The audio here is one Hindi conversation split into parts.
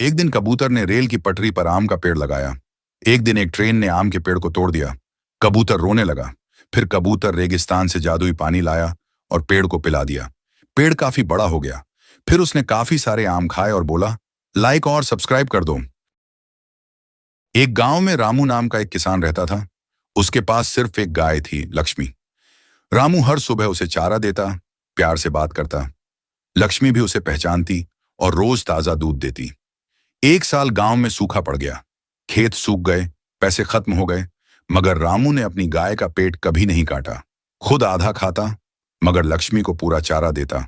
एक दिन कबूतर ने रेल की पटरी पर आम का पेड़ लगाया। एक दिन एक ट्रेन ने आम के पेड़ को तोड़ दिया। कबूतर रोने लगा। फिर कबूतर रेगिस्तान से जादुई पानी लाया और पेड़ को पिला दिया। पेड़ काफी बड़ा हो गया। फिर उसने काफी सारे आम खाए और बोला, लाइक और सब्सक्राइब कर दो। एक गांव में रामू नाम का एक किसान रहता था। उसके पास सिर्फ एक गाय थी, लक्ष्मी। रामू हर सुबह उसे चारा देता, प्यार से बात करता। लक्ष्मी भी उसे पहचानती और रोज ताजा दूध देती। एक साल गांव में सूखा पड़ गया। खेत सूख गए, पैसे खत्म हो गए, मगर रामू ने अपनी गाय का पेट कभी नहीं काटा। खुद आधा खाता, मगर लक्ष्मी को पूरा चारा देता।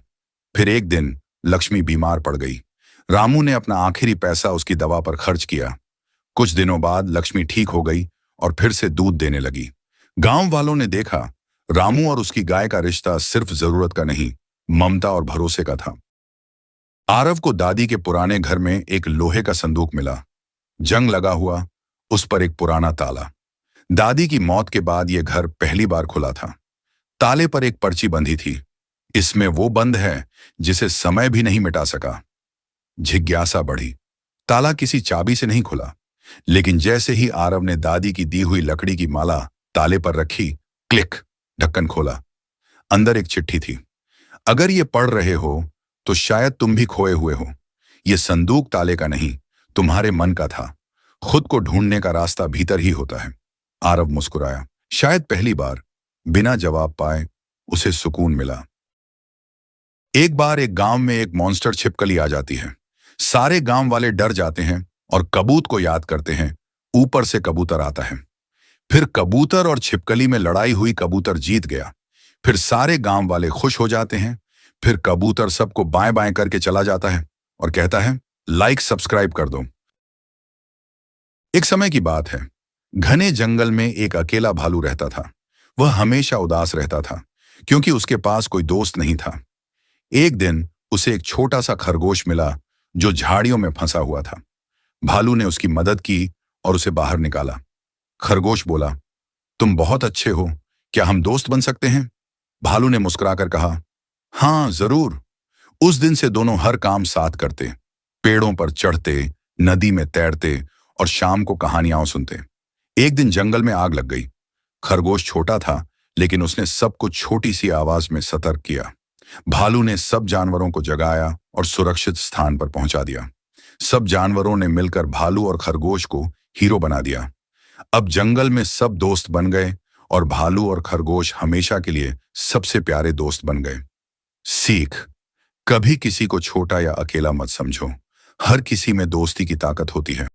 फिर एक दिन लक्ष्मी बीमार पड़ गई। रामू ने अपना आखिरी पैसा उसकी दवा पर खर्च किया। कुछ दिनों बाद लक्ष्मी ठीक हो गई और फिर से दूध देने लगी। गांव वालों ने देखा, रामू और उसकी गाय का रिश्ता सिर्फ जरूरत का नहीं, ममता और भरोसे का था। आरव को दादी के पुराने घर में एक लोहे का संदूक मिला। जंग लगा हुआ, उस पर एक पुराना ताला। दादी की मौत के बाद यह घर पहली बार खुला था। ताले पर एक पर्ची बंधी थी, इसमें वो बंद है जिसे समय भी नहीं मिटा सका। जिज्ञासा बढ़ी। ताला किसी चाबी से नहीं खुला, लेकिन जैसे ही आरव ने दादी की दी हुई लकड़ी की माला ताले पर रखी, क्लिक, ढक्कन खोला। अंदर एक चिट्ठी थी। अगर ये पढ़ रहे हो तो शायद तुम भी खोए हुए हो। ये संदूक ताले का नहीं, तुम्हारे मन का था। खुद को ढूंढने का रास्ता भीतर ही होता है। आरव मुस्कुराया। शायद पहली बार बिना जवाब पाए उसे सुकून मिला। एक बार एक गांव में एक मॉन्स्टर छिपकली आ जाती है। सारे गांव वाले डर जाते हैं और कबूत को याद करते हैं। ऊपर से कबूतर आता है। फिर कबूतर और छिपकली में लड़ाई हुई, कबूतर जीत गया। फिर सारे गांव वाले खुश हो जाते हैं। फिर कबूतर सबको बाएं बाएं करके चला जाता है और कहता है, लाइक सब्सक्राइब कर दो। एक समय की बात है। घने जंगल में एक अकेला भालू रहता था। वह हमेशा उदास रहता था क्योंकि उसके पास कोई दोस्त नहीं था। एक दिन उसे एक छोटा सा खरगोश मिला जो झाड़ियों में फंसा हुआ था। भालू ने उसकी मदद की और उसे बाहर निकाला। खरगोश बोला, तुम बहुत अच्छे हो, क्या हम दोस्त बन सकते हैं? भालू ने मुस्कुराकर कहा, हाँ जरूर। उस दिन से दोनों हर काम साथ करते, पेड़ों पर चढ़ते, नदी में तैरते और शाम को कहानियां सुनते। एक दिन जंगल में आग लग गई। खरगोश छोटा था, लेकिन उसने सब कुछ छोटी सी आवाज में सतर्क किया। भालू ने सब जानवरों को जगाया और सुरक्षित स्थान पर पहुंचा दिया। सब जानवरों ने मिलकर भालू और खरगोश को हीरो बना दिया। अब जंगल में सब दोस्त बन गए और भालू और खरगोश हमेशा के लिए सबसे प्यारे दोस्त बन गए। सीख, कभी किसी को छोटा या अकेला मत समझो। हर किसी में दोस्ती की ताकत होती है।